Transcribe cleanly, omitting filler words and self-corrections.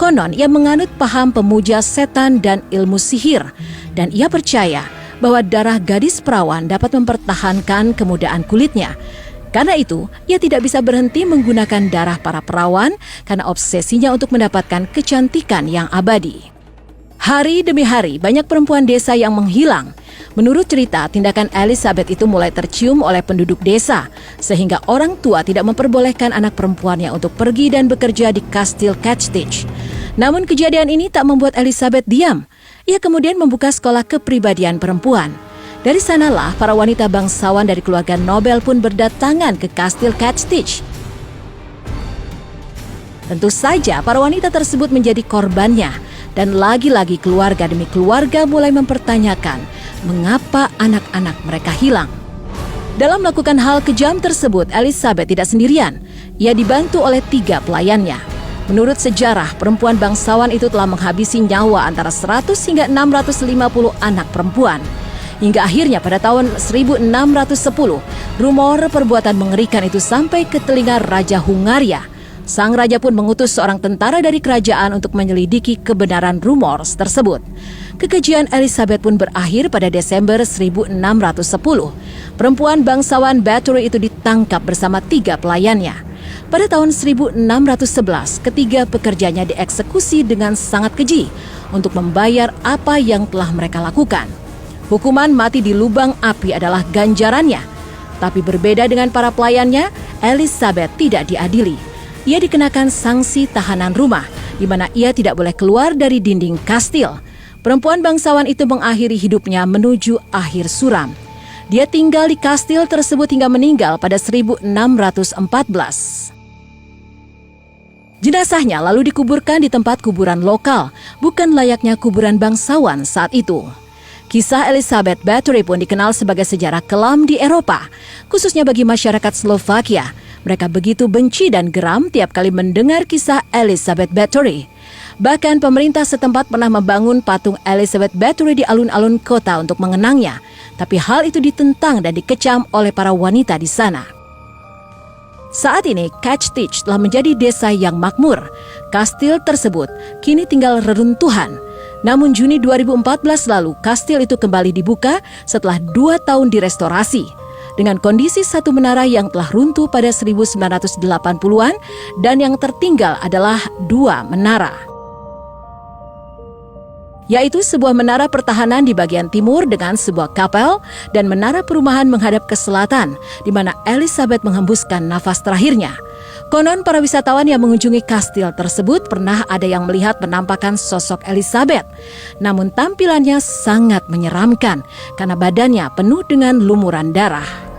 Konon ia menganut paham pemuja setan dan ilmu sihir, dan ia percaya bahwa darah gadis perawan dapat mempertahankan kemudaan kulitnya. Karena itu, ia tidak bisa berhenti menggunakan darah para perawan karena obsesinya untuk mendapatkan kecantikan yang abadi. Hari demi hari, banyak perempuan desa yang menghilang. Menurut cerita, tindakan Elizabeth itu mulai tercium oleh penduduk desa, sehingga orang tua tidak memperbolehkan anak perempuannya untuk pergi dan bekerja di Kastil Catchtich. Namun kejadian ini tak membuat Elizabeth diam. Ia kemudian membuka sekolah kepribadian perempuan. Dari sanalah para wanita bangsawan dari keluarga Nobel pun berdatangan ke Kastil Catchtich. Tentu saja para wanita tersebut menjadi korbannya, dan lagi-lagi keluarga demi keluarga mulai mempertanyakan mengapa anak-anak mereka hilang. Dalam melakukan hal kejam tersebut, Elizabeth tidak sendirian. Ia dibantu oleh 3 pelayannya. Menurut sejarah, perempuan bangsawan itu telah menghabisi nyawa antara 100 hingga 650 anak perempuan. Hingga akhirnya pada tahun 1610, rumor perbuatan mengerikan itu sampai ke telinga Raja Hungaria. Sang raja pun mengutus seorang tentara dari kerajaan untuk menyelidiki kebenaran rumor tersebut. Kekejian Elizabeth pun berakhir pada Desember 1610. Perempuan bangsawan Bathory itu ditangkap bersama 3 pelayannya. Pada tahun 1611, ketiga pekerjanya dieksekusi dengan sangat keji untuk membayar apa yang telah mereka lakukan. Hukuman mati di lubang api adalah ganjarannya. Tapi berbeda dengan para pelayannya, Elizabeth tidak diadili. Ia dikenakan sanksi tahanan rumah, di mana ia tidak boleh keluar dari dinding kastil. Perempuan bangsawan itu mengakhiri hidupnya menuju akhir suram. Dia tinggal di kastil tersebut hingga meninggal pada 1614. Jenazahnya lalu dikuburkan di tempat kuburan lokal, bukan layaknya kuburan bangsawan saat itu. Kisah Elizabeth Bathory pun dikenal sebagai sejarah kelam di Eropa, khususnya bagi masyarakat Slovakia. Mereka begitu benci dan geram tiap kali mendengar kisah Elizabeth Bathory. Bahkan pemerintah setempat pernah membangun patung Elizabeth Bathory di alun-alun kota untuk mengenangnya. Tapi hal itu ditentang dan dikecam oleh para wanita di sana. Saat ini, Catchtich telah menjadi desa yang makmur. Kastil tersebut kini tinggal reruntuhan. Namun Juni 2014 lalu, kastil itu kembali dibuka setelah 2 tahun direstorasi. Dengan kondisi satu menara yang telah runtuh pada 1980-an dan yang tertinggal adalah 2 menara. Yaitu sebuah menara pertahanan di bagian timur dengan sebuah kapel dan menara perumahan menghadap ke selatan, di mana Elizabeth menghembuskan nafas terakhirnya. Konon para wisatawan yang mengunjungi kastil tersebut pernah ada yang melihat penampakan sosok Elizabeth. Namun tampilannya sangat menyeramkan karena badannya penuh dengan lumuran darah.